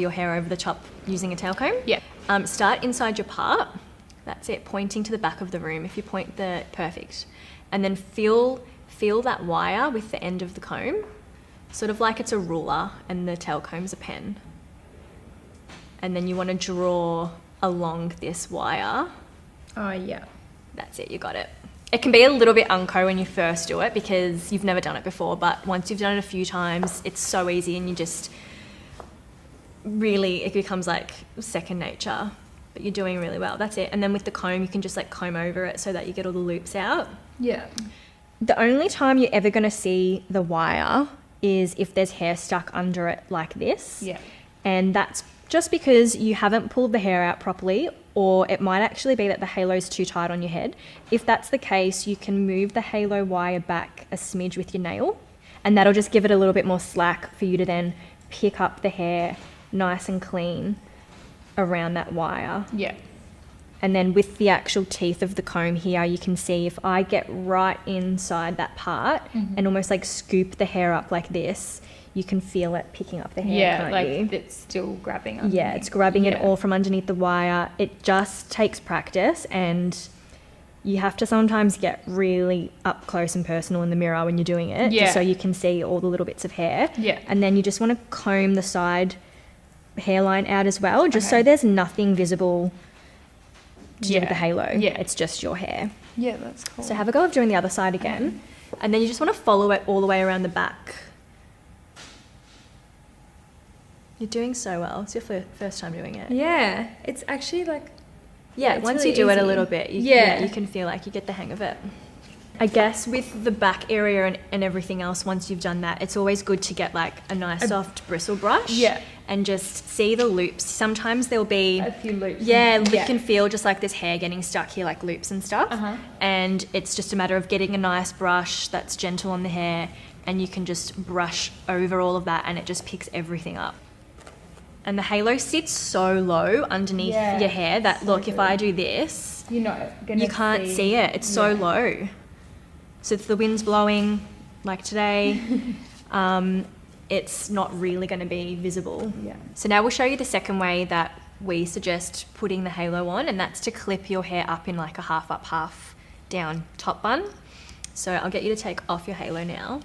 your hair over the top using a tail comb. Yeah. Start inside your part. That's it, pointing to the back of the room. If you point perfect. And then feel that wire with the end of the comb, sort of like it's a ruler and the tail comb's a pen. And then you want to draw along this wire. Oh, yeah. That's it, you got it. It can be a little bit unco when you first do it because you've never done it before, but once you've done it a few times, it's so easy and you just really, it becomes like second nature, but you're doing really well. That's it. And then with the comb, you can just like comb over it so that you get all the loops out. Yeah. The only time you're ever going to see the wire is if there's hair stuck under it like this. Yeah. And that's just because you haven't pulled the hair out properly, or it might actually be that the halo's too tight on your head. If that's the case, you can move the halo wire back a smidge with your nail, and that'll just give it a little bit more slack for you to then pick up the hair nice and clean around that wire. Yeah. And then with the actual teeth of the comb here, you can see if I get right inside that part and almost like scoop the hair up like this, you can feel it picking up the hair. Yeah, can't like you? it's still grabbing underneath. Yeah, it's grabbing it all from underneath the wire. It just takes practice, and you have to sometimes get really up close and personal in the mirror when you're doing it, just so you can see all the little bits of hair. Yeah. And then you just want to comb the side hairline out as well, just so there's nothing visible to do with the halo. Yeah. It's just your hair. Yeah, that's cool. So have a go of doing the other side again. And then you just want to follow it all the way around the back. You're doing so well. It's your first time doing it. Yeah, it's actually like... Yeah, it's once really you do it a easy. little bit, you can feel like you get the hang of it. I guess with the back area and everything else, once you've done that, it's always good to get like a nice soft bristle brush. Yeah. And just see the loops. Sometimes there'll be... A few loops. Yeah, you can feel just like this hair getting stuck here, like loops and stuff. And it's just a matter of getting a nice brush that's gentle on the hair, and you can just brush over all of that and it just picks everything up. And the halo sits so low underneath your hair that, look, if I do this, you can't see it. It's so low. So if the wind's blowing, like today, it's not really going to be visible. Yeah. So now we'll show you the second way that we suggest putting the halo on, and that's to clip your hair up in like a half up, half down top bun. So I'll get you to take off your halo now.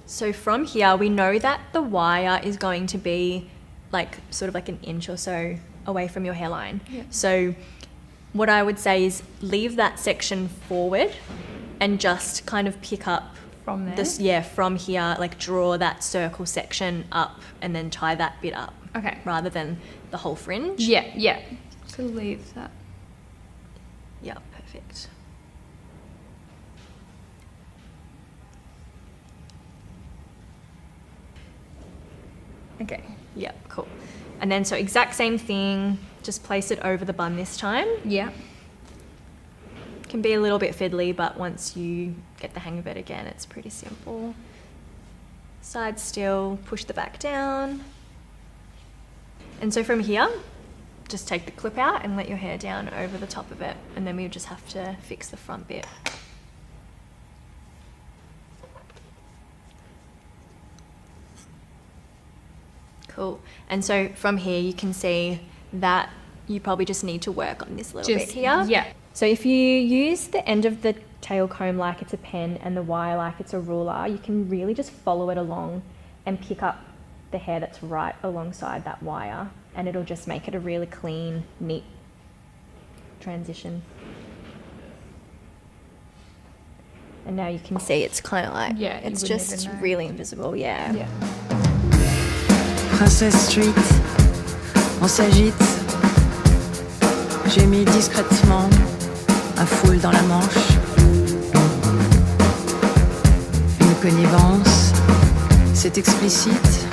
So from here, we know that the wire is going to be like sort of like an inch or so away from your hairline. Yeah. So what I would say is leave that section forward and just kind of pick up from there. From here, like draw that circle section up and then tie that bit up. Okay. Rather than the whole fringe. Yeah. So leave that. Yeah, perfect. Okay. Yeah, cool. And then so exact same thing, just place it over the bun this time. Yeah. Can be a little bit fiddly, but once you get the hang of it again, it's pretty simple. Side still, push the back down. And so from here, just take the clip out and let your hair down over the top of it. And then we just have to fix the front bit. Cool. And so from here, you can see that you probably just need to work on this little bit here. Yeah. So if you use the end of the tail comb like it's a pen and the wire like it's a ruler, you can really just follow it along and pick up the hair that's right alongside that wire, and it'll just make it a really clean, neat transition. And now you can see it's kind of like, it's just really invisible, yeah. Princess Street, on s'agite. J'ai mis discrètement un foule dans la manche. Une connivence, c'est explicite.